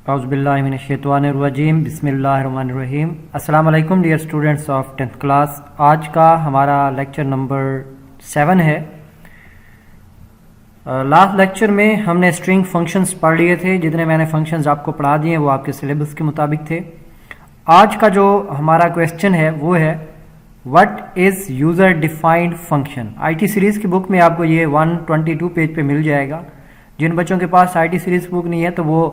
औज़ुबिल्लाहिमिनश्शैतानिर्रजीम बिस्मिल्लाहिर्रहमानिर्रहीम। अस्सलाम वालेकुम dear students of 10th class. आज का हमारा लेक्चर नंबर 7 है। लास्ट लेक्चर में हमने स्ट्रिंग फंक्शंस पढ़ लिए थे। जितने मैंने फंक्शंस आपको पढ़ा दिए वो आपके सिलेबस के मुताबिक थे। आज का जो हमारा क्वेश्चन है वो है what is user defined function. IT series की बुक में आपको ये 122 पेज पे मिल जाएगा। जिन बच्चों के पास आईटी सीरीज़ बुक नहीं है तो वो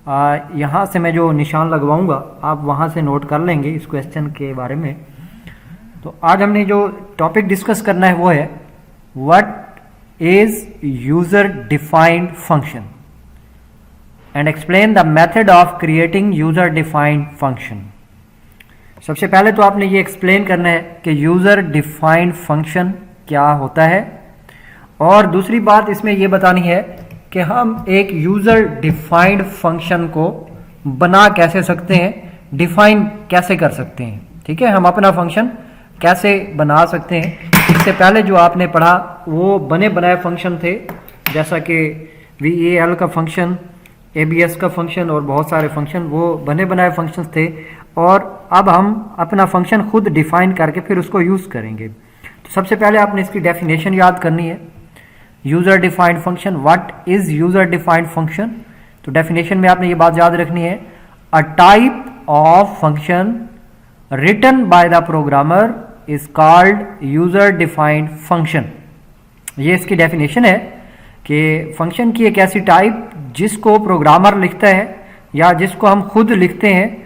यहाँ से मैं जो निशान लगवाऊंगा आप वहाँ से नोट कर लेंगे इस क्वेश्चन के बारे में। तो आज हमने जो टॉपिक डिस्कस करना है वो है what is user defined function and explain the method of creating user defined function. सबसे पहले तो आपने ये एक्सप्लेन करना है कि यूजर डिफाइंड फंक्शन क्या होता है, और दूसरी बात इसमें ये बतानी है कि हम एक यूज़र डिफाइंड फंक्शन को बना कैसे सकते हैं, डिफाइन कैसे कर सकते हैं। ठीक है, हम अपना फंक्शन कैसे बना सकते हैं। इससे पहले जो आपने पढ़ा वो बने बनाए फंक्शन थे, जैसा कि VAL का फंक्शन, ABS का फंक्शन और बहुत सारे फंक्शन, वो बने बनाए फंक्शन थे। और अब हम अपना फंक्शन खुद डिफाइन करके फिर उसको यूज़ करेंगे। तो सबसे पहले आपने इसकी डेफिनेशन याद करनी है। User defined function, what is user defined function. तो डेफिनेशन में आपने ये बात याद रखनी है, a type of function written by the programmer is called user defined function. ये इसकी डेफिनेशन है कि फंक्शन की एक ऐसी टाइप जिसको प्रोग्रामर लिखता है या जिसको हम खुद लिखते हैं,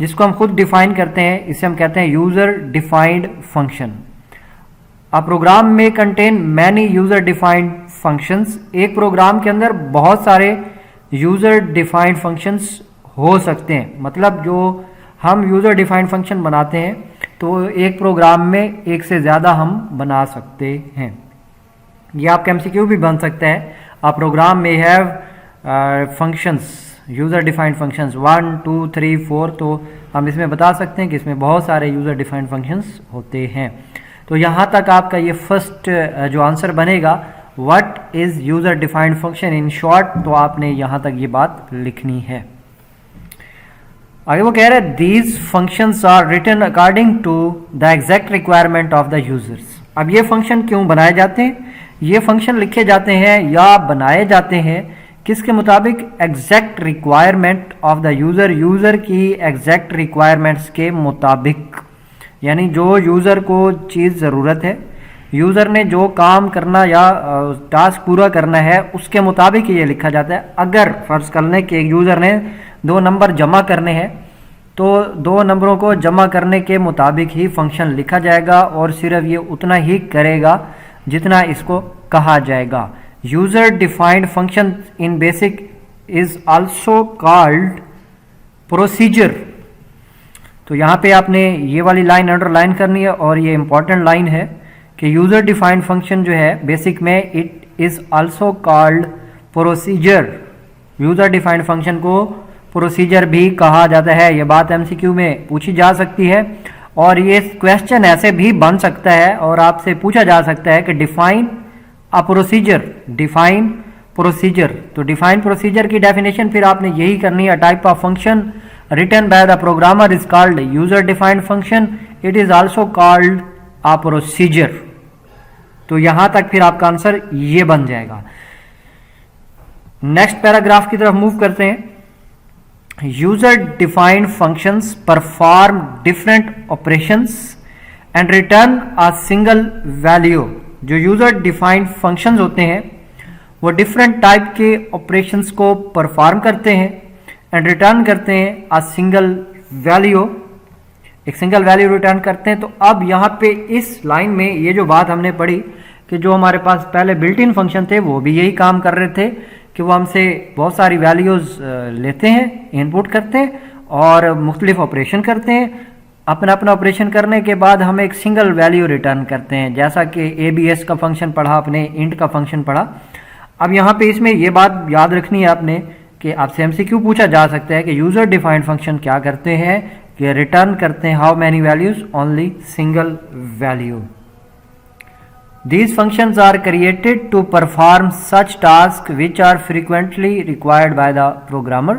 जिसको हम खुद डिफाइन करते हैं, इसे हम कहते हैं user defined function. A program may contain many user defined functions। एक प्रोग्राम के अंदर बहुत सारे यूजर डिफाइंड फंक्शंस हो सकते हैं। मतलब जो हम यूजर डिफाइंड फंक्शन बनाते हैं तो एक प्रोग्राम में एक से ज़्यादा हम बना सकते हैं। ये आपका MCQ भी बन सकता है। A program may have functions, user defined functions 1 2 3 4। तो हम इसमें बता सकते हैं कि इसमें बहुत सारे यूजर डिफाइंड फंक्शंस होते हैं। तो यहाँ तक आपका ये फर्स्ट जो आंसर बनेगा, what is user defined function in short. तो आपने यहाँ तक ये बात लिखनी है। आगे वो कह रहे हैं these functions are written according to the exact requirement of the users. अब ये फंक्शन क्यों बनाए जाते हैं, ये फंक्शन लिखे जाते हैं या बनाए जाते हैं किसके मुताबिक, exact requirement of the user, user की एग्जैक्ट रिक्वायरमेंट्स के मुताबिक। यानी जो यूज़र को चीज़ ज़रूरत है, यूज़र ने जो काम करना या टास्क पूरा करना है उसके मुताबिक ये लिखा जाता है। अगर फ़र्ज़ कर लें कि एक यूज़र ने 2 नंबर जमा करने हैं तो 2 नंबरों को जमा करने के मुताबिक ही फंक्शन लिखा जाएगा और सिर्फ ये उतना ही करेगा जितना इसको कहा जाएगा। User defined function in basic is also called procedure. तो यहाँ पे आपने ये वाली लाइन अंडरलाइन करनी है और ये इंपॉर्टेंट लाइन है कि यूजर डिफाइंड फंक्शन जो है बेसिक में it is also called procedure. User defined function को प्रोसीजर भी कहा जाता है। ये बात MCQ में पूछी जा सकती है और ये क्वेश्चन ऐसे भी बन सकता है और आपसे पूछा जा सकता है कि define a procedure, define procedure. तो डिफाइन प्रोसीजर की डेफिनेशन फिर आपने यही करनी है, type of function written by the programmer is called user defined function, it is also called a procedure। तो यहां तक फिर आपका आंसर ये बन जाएगा। नेक्स्ट पैराग्राफ की तरफ मूव करते हैं। User defined functions perform different operations and return a single value. जो यूजर डिफाइंड फंक्शंस होते हैं वो डिफरेंट टाइप के ऑपरेशंस को परफॉर्म करते हैं एंड रिटर्न करते हैं अ सिंगल वैल्यू, एक सिंगल वैल्यू रिटर्न करते हैं। तो अब यहाँ पे इस लाइन में ये जो बात हमने पढ़ी कि जो हमारे पास पहले बिल्ट इन फंक्शन थे वो भी यही काम कर रहे थे कि वो हमसे बहुत सारी वैल्यूज़ लेते हैं, इनपुट करते हैं और मुख्तलिफ ऑपरेशन करते हैं। अपना अपना ऑपरेशन करने के बाद हम एक सिंगल वैल्यू रिटर्न करते हैं, जैसा कि ABS का फंक्शन पढ़ा आपने, इंट का फंक्शन पढ़ा। अब यहाँ पे इसमें ये बात याद रखनी है आपने कि आपसे MCQ पूछा जा सकता है कि यूजर डिफाइंड फंक्शन क्या करते हैं, कि रिटर्न करते हैं how many values, only single value. These functions are created to perform such tasks which are frequently required by the programmer।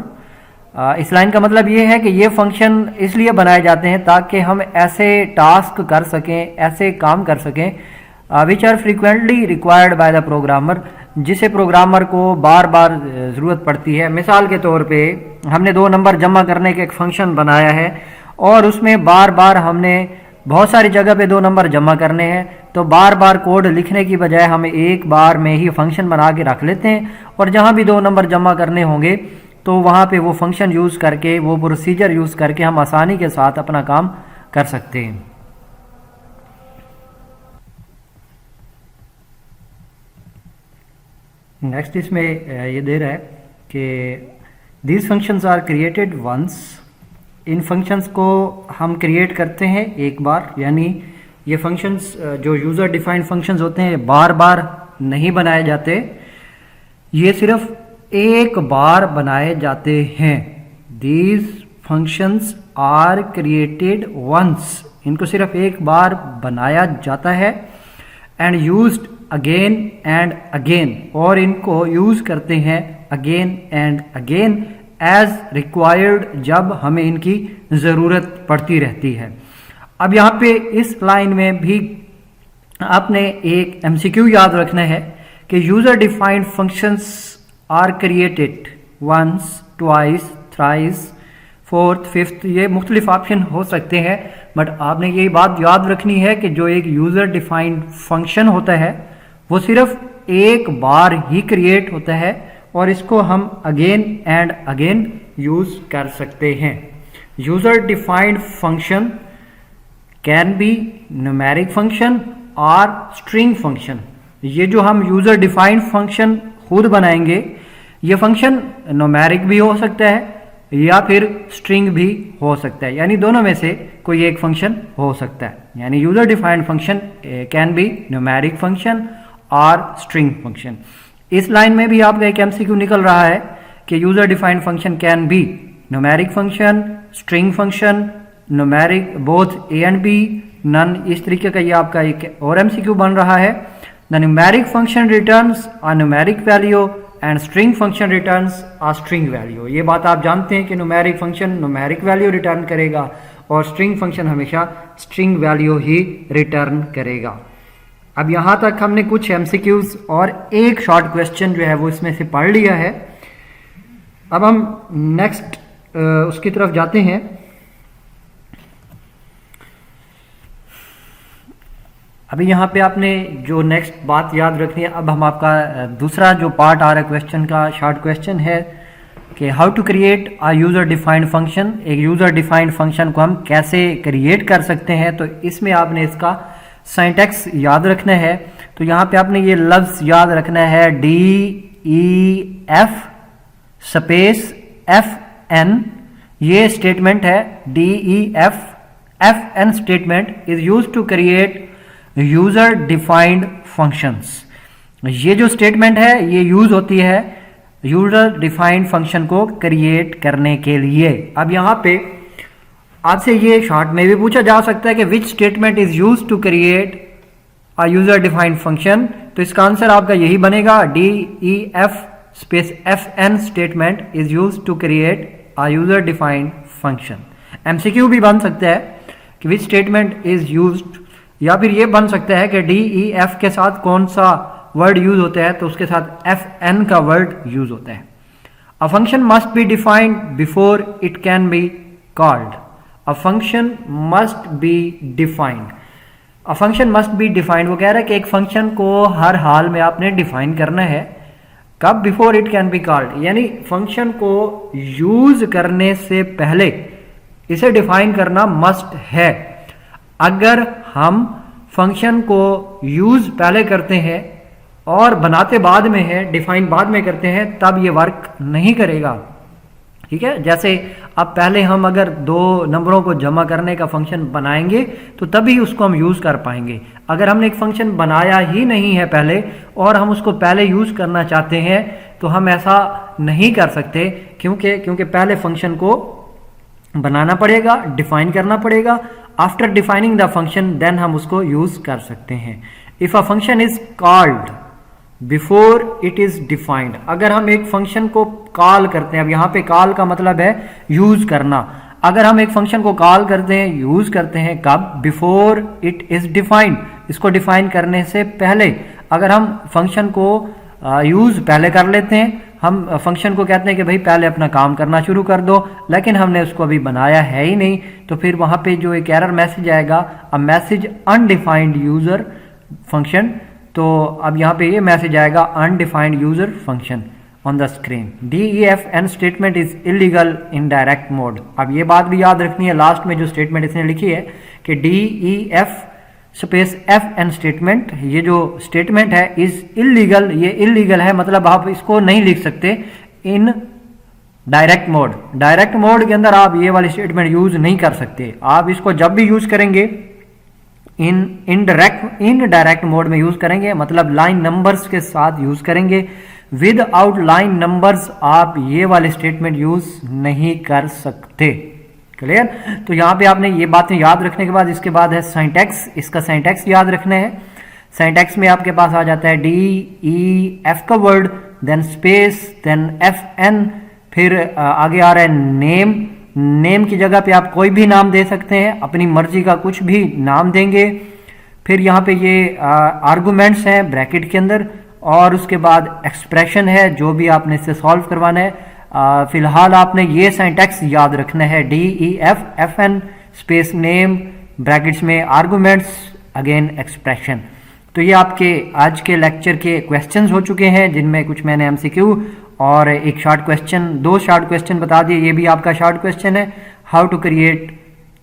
इस लाइन का मतलब ये है कि ये फंक्शन इसलिए बनाए जाते हैं ताकि हम ऐसे टास्क कर सकें, ऐसे काम कर सकें which are frequently required by the programmer, जिसे प्रोग्रामर को बार बार ज़रूरत पड़ती है। मिसाल के तौर पे हमने 2 नंबर जमा करने का एक फंक्शन बनाया है और उसमें बार बार हमने बहुत सारी जगह पे 2 नंबर जमा करने हैं, तो बार बार कोड लिखने की बजाय हम एक बार में ही फंक्शन बना के रख लेते हैं और जहाँ भी 2 नंबर जमा करने होंगे तो वहाँ पे वो फंक्शन यूज़ करके, वो प्रोसीजर यूज़ करके हम आसानी के साथ अपना काम कर सकते हैं। नेक्स्ट इसमें ये दे रहा है कि these functions are created once, इन फंक्शंस को हम क्रिएट करते हैं एक बार, यानी ये फंक्शंस जो यूज़र डिफाइंड फंक्शंस होते हैं बार बार नहीं बनाए जाते, ये सिर्फ एक बार बनाए जाते हैं। These functions are created once, इनको सिर्फ एक बार बनाया जाता है, and used again and again, और इनको यूज करते हैं again and again as required, जब हमें इनकी ज़रूरत पड़ती रहती है। अब यहाँ पे इस लाइन में भी आपने एक MCQ याद रखना है कि user defined functions are created once, twice, thrice, fourth, fifth, ये मुख्तलिफ ऑप्शन हो सकते हैं, बट आपने ये बात याद रखनी है कि जो एक यूज़र डिफाइंड फंक्शन होता है वो सिर्फ एक बार ही क्रिएट होता है और इसको हम अगेन एंड अगेन यूज कर सकते हैं। User defined function can be numeric function और स्ट्रिंग फंक्शन। ये जो हम यूजर डिफाइंड फंक्शन खुद बनाएंगे, ये फंक्शन न्यूमेरिक भी हो सकता है या फिर स्ट्रिंग भी हो सकता है, यानी दोनों में से कोई एक फंक्शन हो सकता है। यानी user defined function can be numeric function और स्ट्रिंग फंक्शन। इस लाइन में भी आपका एक MCQ निकल रहा है कि user defined function can be numeric function, string function, numeric both A and B, none, इस तरीके का ये आपका एक और MCQ बन रहा है। The numeric function returns a numeric value and string function returns a string value. ये बात आप जानते हैं कि numeric function numeric value return करेगा और स्ट्रिंग फंक्शन हमेशा स्ट्रिंग वैल्यू ही रिटर्न करेगा। अब यहाँ तक हमने कुछ MCQs और एक शॉर्ट क्वेश्चन जो है वो इसमें से पढ़ लिया है। अब हम नेक्स्ट उसकी तरफ जाते हैं। अभी यहाँ पे आपने जो नेक्स्ट बात याद रखनी है, अब हम आपका दूसरा जो पार्ट आ रहा है क्वेश्चन का, शॉर्ट क्वेश्चन है कि how to create a user defined function. एक यूज़र डिफाइंड फंक्शन को हम कैसे क्रिएट कर सकते हैं, तो इसमें आपने इसका सिंटैक्स याद रखना है। तो यहाँ पे आपने ये लफ्ज़ याद रखना है DEF स्पेस FN, ये स्टेटमेंट है। DEF FN statement is use to create user defined functions. ये जो स्टेटमेंट है ये यूज होती है यूजर डिफाइंड फंक्शन को क्रिएट करने के लिए। अब यहाँ पे आपसे ये शॉर्ट में भी पूछा जा सकता है कि which statement is use to create a user defined function, तो इसका आंसर आपका यही बनेगा DEF space FN statement is use to create a user defined function. MCQ भी बन सकता है कि विच स्टेटमेंट इज यूज्ड, या फिर ये बन सकता है कि DEF के साथ कौन सा वर्ड यूज होता है, तो उसके साथ FN का वर्ड यूज होता है। A function must be defined before it can be called. A function must be defined, a function must be defined, वो कह रहा है कि एक फंक्शन को हर हाल में आपने डिफाइन करना है। कब? Before it can be called, यानी फंक्शन को यूज करने से पहले इसे डिफाइन करना मस्ट है। अगर हम फंक्शन को यूज पहले करते हैं और बनाते बाद में है, डिफाइन बाद में करते हैं, तब ये वर्क नहीं करेगा। ठीक है, जैसे अब पहले हम अगर 2 नंबरों को जमा करने का फंक्शन बनाएंगे तो तभी उसको हम यूज कर पाएंगे। अगर हमने एक फंक्शन बनाया ही नहीं है पहले और हम उसको पहले यूज करना चाहते हैं तो हम ऐसा नहीं कर सकते, क्योंकि पहले फंक्शन को बनाना पड़ेगा, डिफाइन करना पड़ेगा। After defining the function then हम उसको यूज कर सकते हैं। If a function is called before it is defined. अगर हम एक फंक्शन को कॉल करते हैं, अब यहाँ पे कॉल का मतलब है यूज करना, अगर हम एक फंक्शन को कॉल करते हैं, यूज करते हैं कब? Before it is defined. इसको डिफाइन करने से पहले अगर हम फंक्शन को यूज पहले कर लेते हैं, हम फंक्शन को कहते हैं कि भाई पहले अपना काम करना शुरू कर दो, लेकिन हमने उसको अभी बनाया है ही नहीं, तो फिर वहां पे जो एक एरर मैसेज आएगा, a message undefined user function, तो अब यहाँ पे ये मैसेज आएगा undefined user function on the screen. DEFN statement is illegal in direct mode. अब ये बात भी याद रखनी है, लास्ट में जो स्टेटमेंट इसने लिखी है कि DEF स्पेस FN स्टेटमेंट, ये जो स्टेटमेंट है इज इलीगल, ये इलीगल है, मतलब आप इसको नहीं लिख सकते in direct mode. Direct mode के अंदर आप ये वाली स्टेटमेंट यूज नहीं कर सकते। आप इसको जब भी यूज करेंगे इन डायरेक्ट मोड में यूज करेंगे, मतलब लाइन नंबर्स के साथ यूज करेंगे। विद आउट लाइन नंबर्स आप ये वाले स्टेटमेंट यूज नहीं कर सकते। क्लियर? तो यहां पे आपने ये बातें याद रखने के बाद इसके बाद है सिंटैक्स। इसका सिंटैक्स याद रखना है। सिंटैक्स में आपके पास आ जाता है DEF का word, then space, then FN, फिर आगे आ रहा है नेम। नेम की जगह पे आप कोई भी नाम दे सकते हैं, अपनी मर्जी का कुछ भी नाम देंगे। फिर यहाँ पे ये आर्गुमेंट्स हैं ब्रैकेट के अंदर, और उसके बाद एक्सप्रेशन है जो भी आपने इससे सॉल्व करवाना है। फिलहाल आपने ये सिंटैक्स याद रखना है, DEF FN space name brackets में आर्गुमेंट्स अगेन एक्सप्रेशन। तो ये आपके आज के लेक्चर के क्वेश्चंस हो चुके हैं, जिनमें कुछ मैंने MCQ और एक शॉर्ट क्वेश्चन, 2 शॉर्ट क्वेश्चन बता दिए। ये भी आपका शॉर्ट क्वेश्चन है, how to create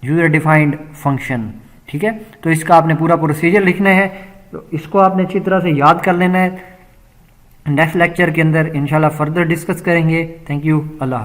user defined function. ठीक है, तो इसका आपने पूरा प्रोसीजर लिखना है, तो इसको आपने अच्छी तरह से याद कर लेना है। नेक्स्ट लेक्चर के अंदर इंशाल्लाह फर्दर डिस्कस करेंगे। Thank you, Allah.